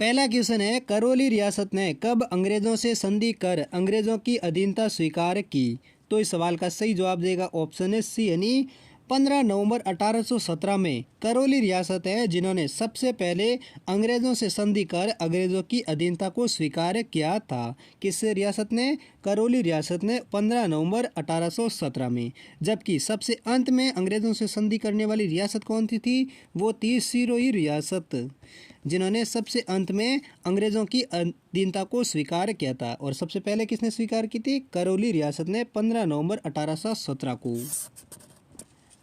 पहला क्वेश्चन है, करौली रियासत ने कब अंग्रेजों से संधि कर अंग्रेजों की अधीनता स्वीकार की? तो इस सवाल का सही जवाब देगा ऑप्शन है सी, यानी 15 नवंबर 1817 में करौली रियासत है जिन्होंने सबसे पहले अंग्रेजों से संधि कर अंग्रेजों की अधीनता को स्वीकार किया था। किस रियासत ने? करौली रियासत ने 15 नवंबर 1817 में। जबकि सबसे अंत में अंग्रेजों से संधि करने वाली रियासत कौन सी थी? वो थी सिरोही रियासत, जिन्होंने सबसे अंत में अंग्रेजों की अधीनता को स्वीकार किया था। और सबसे पहले किसने स्वीकार की थी? करौली रियासत ने 15 नवंबर 1817 को।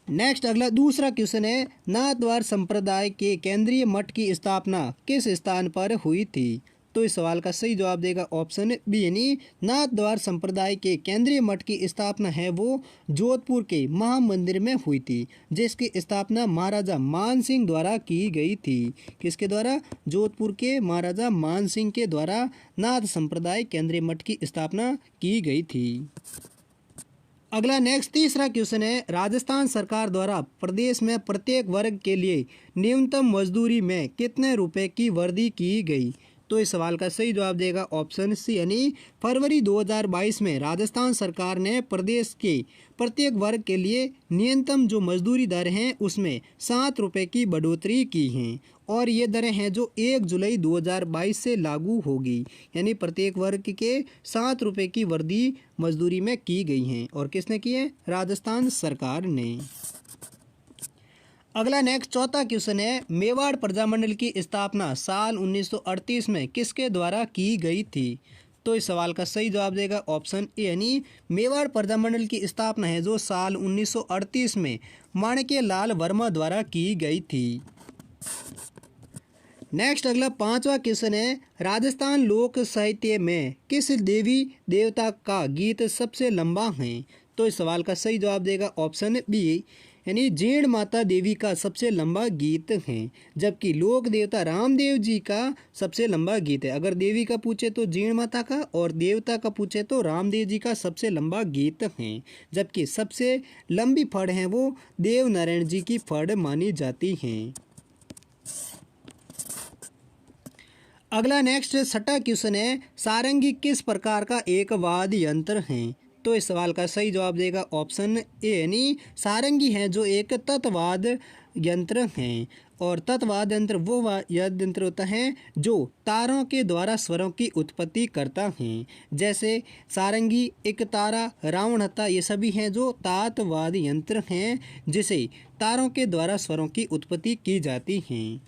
नेक्स्ट अगला दूसरा क्वेश्चन है, नाथद्वार संप्रदाय के केंद्रीय मठ की स्थापना किस स्थान पर हुई थी? तो इस सवाल का सही जवाब देगा ऑप्शन बी, यानी नाथद्वार संप्रदाय के केंद्रीय मठ की स्थापना है वो जोधपुर के महामंदिर में हुई थी, जिसकी स्थापना महाराजा मान सिंह द्वारा की गई थी। किसके द्वारा? जोधपुर के महाराजा मान सिंह के द्वारा नाथ संप्रदाय केंद्रीय मठ की स्थापना की गई थी। अगला नेक्स्ट तीसरा क्वेश्चन है, राजस्थान सरकार द्वारा प्रदेश में प्रत्येक वर्ग के लिए न्यूनतम मजदूरी में कितने रुपए की वृद्धि की गई? तो इस सवाल का सही जवाब देगा ऑप्शन सी, यानी फरवरी 2022 में राजस्थान सरकार ने प्रदेश के प्रत्येक वर्ग के लिए न्यूनतम जो मजदूरी दर हैं उसमें 7 रुपये की बढ़ोतरी की हैं। और ये दरें हैं जो 1 जुलाई 2022 से लागू होगी, यानी प्रत्येक वर्ग के 7 रुपये की वृद्धि मजदूरी में की गई हैं। और किसने की है? राजस्थान सरकार ने। अगला नेक्स्ट चौथा क्वेश्चन है, मेवाड़ प्रजामंडल की स्थापना साल 1938 में किसके द्वारा की गई थी? तो इस सवाल का सही जवाब देगा ऑप्शन ए, यानी मेवाड़ प्रजामंडल की स्थापना है जो साल 1938 में माणिक्य लाल वर्मा द्वारा की गई थी। नेक्स्ट अगला पांचवा क्वेश्चन है, राजस्थान लोक साहित्य में किस देवी देवता का गीत सबसे लंबा है? तो इस सवाल का सही जवाब देगा ऑप्शन बी, यानी जीण माता देवी का सबसे लंबा गीत है। जबकि लोक देवता रामदेव जी का सबसे लंबा गीत है। अगर देवी का पूछे तो जीण माता का, और देवता का पूछे तो रामदेव जी का सबसे लंबा गीत है। जबकि सबसे लंबी फड़ है वो देव नारायण जी की फड़ मानी जाती हैं। अगला नेक्स्ट छठा क्वेश्चन है, सारंगी किस प्रकार का एक वाद्य यंत्र है? तो इस सवाल का सही जवाब देगा ऑप्शन ए, यानी सारंगी है जो एक तत्वाद यंत्र है। और तत्वाद यंत्र वो वाद्य यंत्र होता है जो तारों के द्वारा स्वरों की उत्पत्ति करता है। जैसे सारंगी, एक तारा, रावण हत्था, ये सभी हैं जो तातवाद यंत्र हैं जिसे तारों के द्वारा स्वरों की उत्पत्ति की जाती हैं।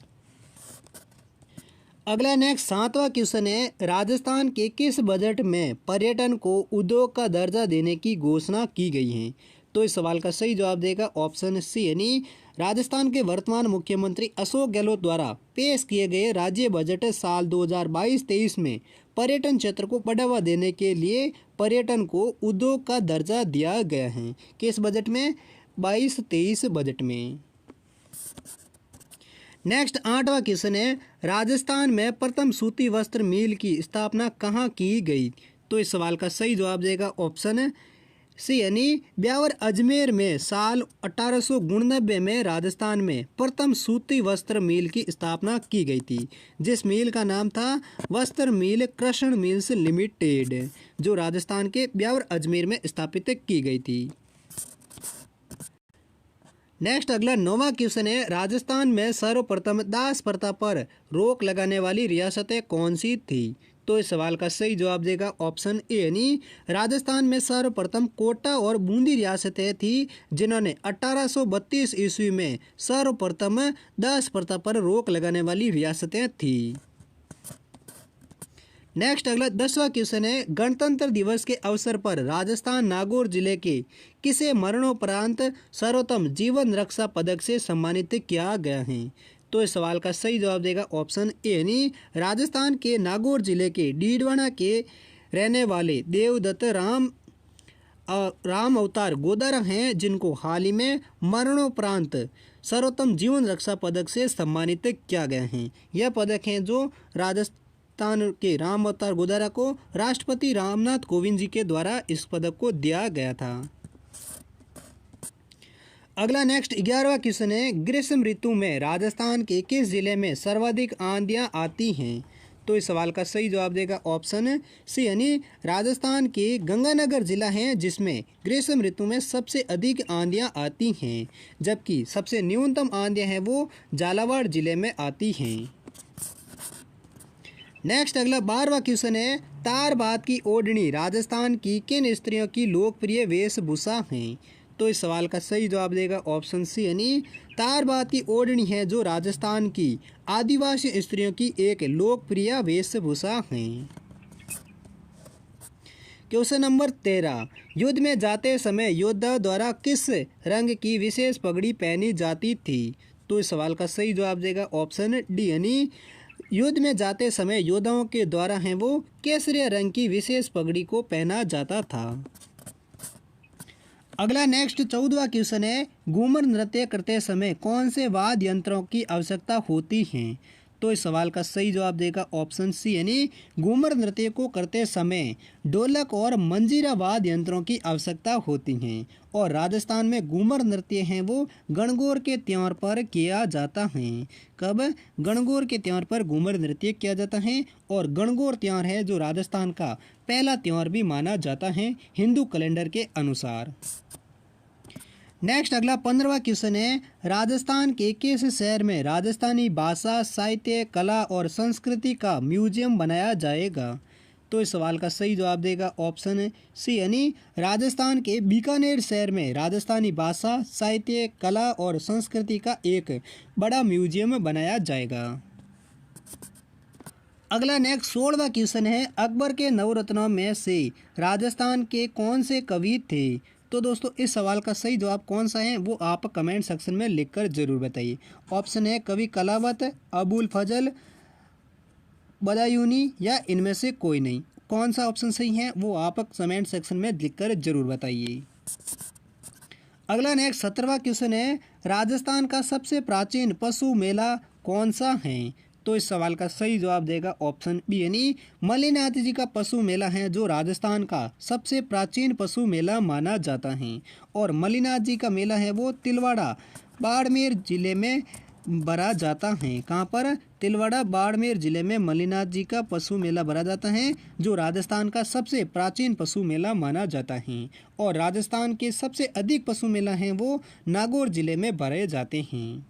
अगला नेक्स्ट सातवां क्वेश्चन है, राजस्थान के किस बजट में पर्यटन को उद्योग का दर्जा देने की घोषणा की गई है? तो इस सवाल का सही जवाब देगा ऑप्शन सी, यानी राजस्थान के वर्तमान मुख्यमंत्री अशोक गहलोत द्वारा पेश किए गए राज्य बजट साल 2022-23 में पर्यटन क्षेत्र को बढ़ावा देने के लिए पर्यटन को उद्योग का दर्जा दिया गया है। किस बजट में? 22-23 बजट में। नेक्स्ट आठवां क्वेश्चन है, राजस्थान में प्रथम सूती वस्त्र मिल की स्थापना कहाँ की गई? तो इस सवाल का सही जवाब देगा ऑप्शन सी, यानी ब्यावर अजमेर में साल 1899 में राजस्थान में प्रथम सूती वस्त्र मिल की स्थापना की गई थी, जिस मिल का नाम था वस्त्र मिल कृष्ण मिल्स लिमिटेड, जो राजस्थान के ब्यावर अजमेर में स्थापित की गई थी। नेक्स्ट अगला नौवां क्वेश्चन है, राजस्थान में सर्वप्रथम दास प्रथा पर रोक लगाने वाली रियासतें कौन सी थी? तो इस सवाल का सही जवाब देगा ऑप्शन ए, यानी राजस्थान में सर्वप्रथम कोटा और बूंदी रियासतें थी जिन्होंने 1832 ईस्वी में सर्वप्रथम दास प्रथा पर रोक लगाने वाली रियासतें थी। नेक्स्ट अगला 10वां क्वेश्चन है, गणतंत्र दिवस के अवसर पर राजस्थान नागौर जिले के किसे मरणोपरांत सर्वोत्तम जीवन रक्षा पदक से सम्मानित किया गया है? तो इस सवाल का सही जवाब देगा ऑप्शन ए, यानी राजस्थान के नागौर जिले के डीडवाना के रहने वाले देवदत्त राम अवतार गोदारा हैं, जिनको हाल ही में मरणोपरांत सर्वोत्तम जीवन रक्षा पदक से सम्मानित किया गया है। यह पदक हैं जो राजस्थान के राम अवतार गोदारा को राष्ट्रपति रामनाथ कोविंद जी के द्वारा इस पदक को दिया गया था। अगला नेक्स्ट 11वां क्वेश्चन है, ग्रीष्म ऋतु में राजस्थान के किस जिले में सर्वाधिक आंधियां आती हैं? तो इस सवाल का सही जवाब देगा ऑप्शन सी यानी राजस्थान के गंगानगर जिला है जिसमें ग्रीष्म ऋतु में सबसे अधिक आंधियां आती हैं, जबकि सबसे न्यूनतम आंधियां हैं वो झालावाड़ जिले में आती हैं। नेक्स्ट अगला 12वां क्वेश्चन है, तार बात की ओढ़नी राजस्थान की किन स्त्रियों की लोकप्रिय वेशभूषा है? तो इस सवाल का सही जवाब देगा ऑप्शन सी यानी तार बात की ओढ़नी है जो राजस्थान की आदिवासी स्त्रियों की एक लोकप्रिय वेशभूषा है। क्वेश्चन नंबर 13, युद्ध में जाते समय योद्धा द्वारा किस रंग की विशेष पगड़ी पहनी जाती थी? तो इस सवाल का सही जवाब देगा ऑप्शन डी यानी युद्ध में जाते समय योद्धाओं के द्वारा हैं वो केसरिया रंग की विशेष पगड़ी को पहना जाता था। अगला नेक्स्ट 14वां क्वेश्चन है, घूमर नृत्य करते समय कौन से वाद्य यंत्रों की आवश्यकता होती है? तो इस सवाल का सही जवाब देगा ऑप्शन सी यानी घूमर नृत्य को करते समय ढोलक और मंजीरा वाद्य यंत्रों की आवश्यकता होती हैं। और राजस्थान में घूमर नृत्य हैं वो गणगौर के त्योहार पर किया जाता है। कब? गणगौर के त्योहार पर घूमर नृत्य किया जाता है और गणगौर त्योहार है जो राजस्थान का पहला त्योहार भी माना जाता है हिंदू कैलेंडर के अनुसार। नेक्स्ट अगला 15वां क्वेश्चन है, राजस्थान के किस शहर में राजस्थानी भाषा, साहित्य, कला और संस्कृति का म्यूजियम बनाया जाएगा? तो इस सवाल का सही जवाब देगा ऑप्शन सी यानी राजस्थान के बीकानेर शहर में राजस्थानी भाषा, साहित्य, कला और संस्कृति का एक बड़ा म्यूजियम बनाया जाएगा। अगला नेक्स्ट 16वां क्वेश्चन है, अकबर के नवरत्नों में से राजस्थान के कौन से कवि थे? तो दोस्तों इस सवाल का सही जवाब कौन सा है वो आप कमेंट सेक्शन में लिखकर जरूर बताइए। ऑप्शन है कवि कलावत, अबुल फजल, बदायूनी या इनमें से कोई नहीं। कौन सा ऑप्शन सही है वो आप कमेंट सेक्शन में लिखकर जरूर बताइए। अगला नेक्स्ट 17वां क्वेश्चन है, राजस्थान का सबसे प्राचीन पशु मेला कौन सा है? तो इस सवाल का सही जवाब देगा ऑप्शन बी यानी मल्लिनाथ जी का पशु मेला है जो राजस्थान का सबसे प्राचीन पशु मेला माना जाता है। और मल्लिनाथ जी का मेला है वो तिलवाड़ा बाड़मेर जिले में भरा जाता है। कहाँ पर? तिलवाड़ा बाड़मेर जिले में मल्लिनाथ जी का पशु मेला भरा जाता है जो राजस्थान का सबसे प्राचीन पशु मेला माना जाता है। और राजस्थान के सबसे अधिक पशु मेला हैं वो नागौर जिले में भरे जाते हैं।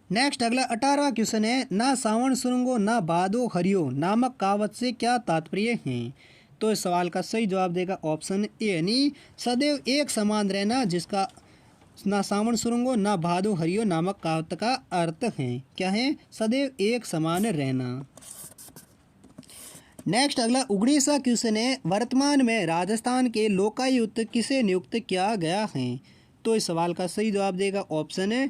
नेक्स्ट अगला 18वां क्वेश्चन है, ना सावन सुरंगो ना भादो हरियो नामक कहावत से क्या तात्पर्य है? तो इस सवाल का सही जवाब देगा ऑप्शन ए यानी सदैव एक समान रहना, जिसका ना सावन सुरंगो ना भादो हरियो नामक कहावत का अर्थ है क्या है? सदैव एक समान रहना। नेक्स्ट अगला 19वां क्वेश्चन है, वर्तमान में राजस्थान के लोकायुक्त किसे नियुक्त किया गया है? तो इस सवाल का सही जवाब देगा ऑप्शन है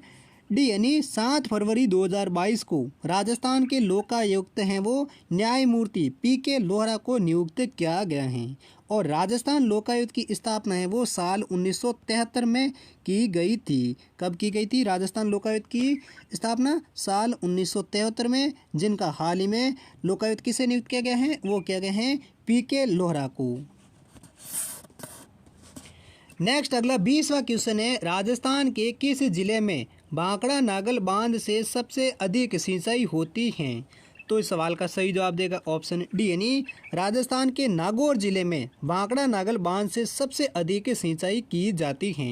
डी यानी 7 फरवरी 2022 को राजस्थान के लोकायुक्त हैं वो न्यायमूर्ति पीके लोहरा को नियुक्त किया गया है। और राजस्थान लोकायुक्त की स्थापना है वो साल 1973 में की गई थी। कब की गई थी राजस्थान लोकायुक्त की स्थापना? साल 1973 में, जिनका हाल ही में लोकायुक्त किसे नियुक्त किया गया है वो किया गया है पीके लोहरा को। नेक्स्ट अगला 20वां क्वेश्चन है, राजस्थान के किस जिले में भांकड़ा नागल बांध से सबसे अधिक सिंचाई होती है? तो इस सवाल का सही जवाब देगा ऑप्शन डी यानी राजस्थान के नागौर जिले में भांकड़ा नागल बांध से सबसे अधिक सिंचाई की जाती है।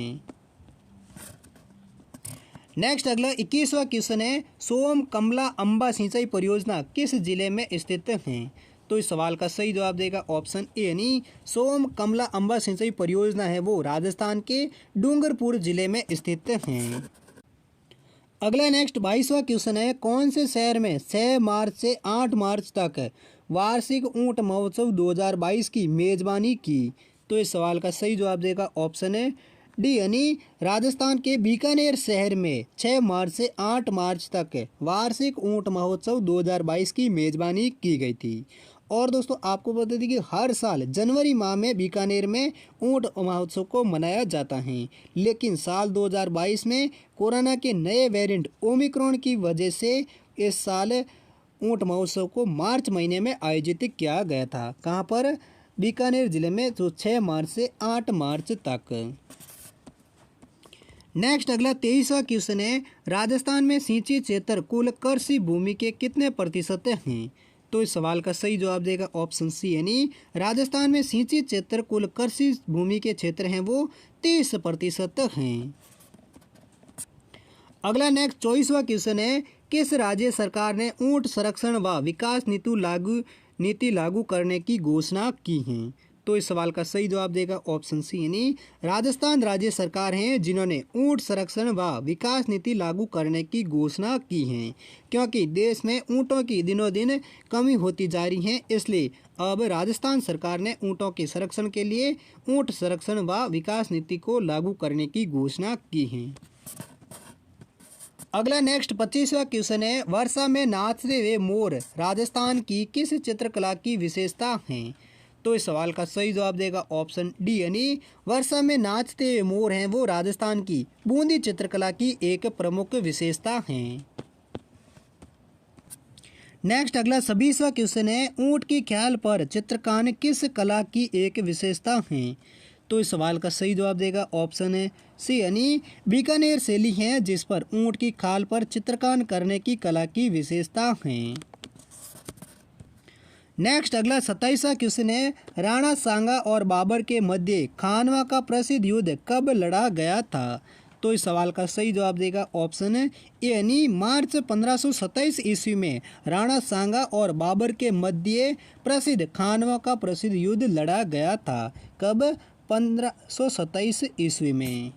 नेक्स्ट अगला 21वां क्वेश्चन है, सोम कमला अंबा सिंचाई परियोजना किस जिले में स्थित है? तो इस सवाल का सही जवाब देगा ऑप्शन ए यानी सोम कमला अंबा सिंचाई परियोजना है वो राजस्थान के डूंगरपुर जिले में स्थित है। अगला नेक्स्ट 22वां क्वेश्चन है, कौन से शहर में 6 मार्च से 8 मार्च तक वार्षिक ऊंट महोत्सव 2022 की मेजबानी की? तो इस सवाल का सही जवाब देगा ऑप्शन है डी यानी राजस्थान के बीकानेर शहर में 6 मार्च से 8 मार्च तक वार्षिक ऊंट महोत्सव 2022 की मेजबानी की गई थी। और दोस्तों आपको बता दें कि हर साल जनवरी माह में बीकानेर में ऊंट महोत्सव को मनाया जाता है, लेकिन साल 2022 में कोरोना के नए वेरिएंट ओमिक्रॉन की वजह से इस साल ऊंट महोत्सव को मार्च महीने में आयोजित किया गया था। कहाँ पर? बीकानेर जिले में, जो 6 मार्च से 8 मार्च तक। नेक्स्ट अगला 23वां क्वेश्चन है, राजस्थान में सिंचित क्षेत्र कुल कृषि भूमि के कितने प्रतिशत हैं? तो इस सवाल का सही जवाब देगा ऑप्शन सी, यानी राजस्थान में सिंचित क्षेत्र कुल कृषि भूमि के क्षेत्र हैं वो 30% हैं। अगला नेक्स्ट 24वां क्वेश्चन है, किस राज्य सरकार ने ऊंट संरक्षण व विकास नीति लागू करने की घोषणा की है? तो इस सवाल का सही जवाब देगा ऑप्शन सी, यानी राजस्थान राज्य सरकार है जिन्होंने ऊंट संरक्षण व विकास नीति लागू करने की घोषणा की है। क्योंकि देश में ऊंटों की दिनों दिन कमी होती जा रही है, इसलिए अब राजस्थान सरकार ने ऊंटों के संरक्षण के लिए ऊंट संरक्षण व विकास नीति को लागू करने की घोषणा की है। अगला नेक्स्ट 25वां क्वेश्चन है, वर्षा में नाचते हुए मोर राजस्थान की किस चित्रकला की विशेषता है? तो इस सवाल का सही जवाब देगा ऑप्शन डी, यानी वर्षा में नाचते हुए मोर हैं वो राजस्थान की बूंदी चित्रकला की एक प्रमुख विशेषता है। नेक्स्ट अगला 26वां क्वेश्चन है, ऊंट की ख्याल पर चित्रकारी किस कला की एक विशेषता है? तो इस सवाल का सही जवाब देगा ऑप्शन है सी, यानी बीकानेर शैली है जिस पर ऊंट की खाल पर चित्रकारी करने की कला की विशेषता है। नेक्स्ट अगला 27वां क्वेश्चन है, राणा सांगा और बाबर के मध्य खानवा का प्रसिद्ध युद्ध कब लड़ा गया था? तो इस सवाल का सही जवाब देगा ऑप्शन है ए, यानी मार्च 1527 ईस्वी में राणा सांगा और बाबर के मध्य प्रसिद्ध खानवा का प्रसिद्ध युद्ध लड़ा गया था। कब? 1527 ईस्वी में।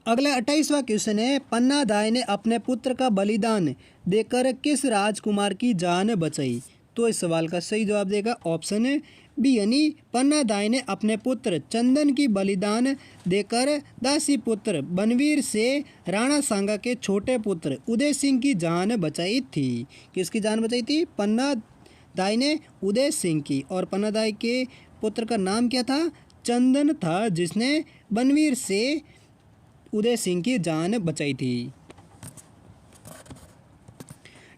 अगला 28वां क्वेश्चन है, पन्ना दाई ने अपने पुत्र का बलिदान देकर किस राजकुमार की जान बचाई? तो इस सवाल का सही जवाब देगा ऑप्शन बी, यानी पन्ना दाई ने अपने पुत्र चंदन की बलिदान देकर दासी पुत्र बनवीर से राणा सांगा के छोटे पुत्र उदय सिंह की जान बचाई थी। किसकी जान बचाई थी? पन्ना दाई ने उदय सिंह की। और पन्ना दाई के पुत्र का नाम क्या था? चंदन था, जिसने बनवीर से उदय सिंह की जान बचाई थी।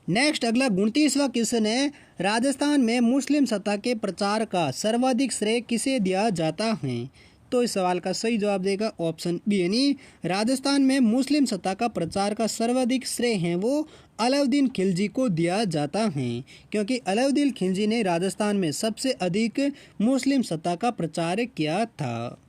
नेक्स्ट अगला 29वां क्वेश्चन है, राजस्थान में मुस्लिम सत्ता के प्रचार का सर्वाधिक श्रेय किसे दिया जाता है? तो इस सवाल का सही जवाब देगा ऑप्शन बी, यानी राजस्थान में मुस्लिम सत्ता का प्रचार का सर्वाधिक श्रेय है वो अलाउद्दीन खिलजी को दिया जाता है, क्योंकि अलाउद्दीन खिलजी ने राजस्थान में सबसे अधिक मुस्लिम सत्ता का प्रचार किया था।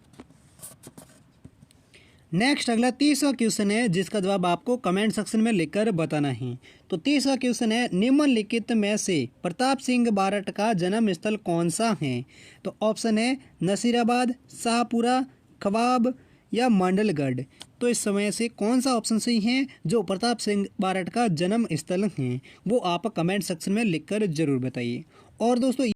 नेक्स्ट अगला 30वां क्वेश्चन है जिसका जवाब आपको कमेंट सेक्शन में लिखकर बताना है। तो 30वां क्वेश्चन है, निम्नलिखित में से प्रताप सिंह बारठ का जन्म स्थल कौन सा है? तो ऑप्शन है नसीराबाद, शाहपुरा, खवाब या मंडलगढ़। तो इस समय से कौन सा ऑप्शन सही है जो प्रताप सिंह बारठ का जन्म स्थल है, वो आप कमेंट सेक्शन में लिखकर जरूर बताइए। और दोस्तों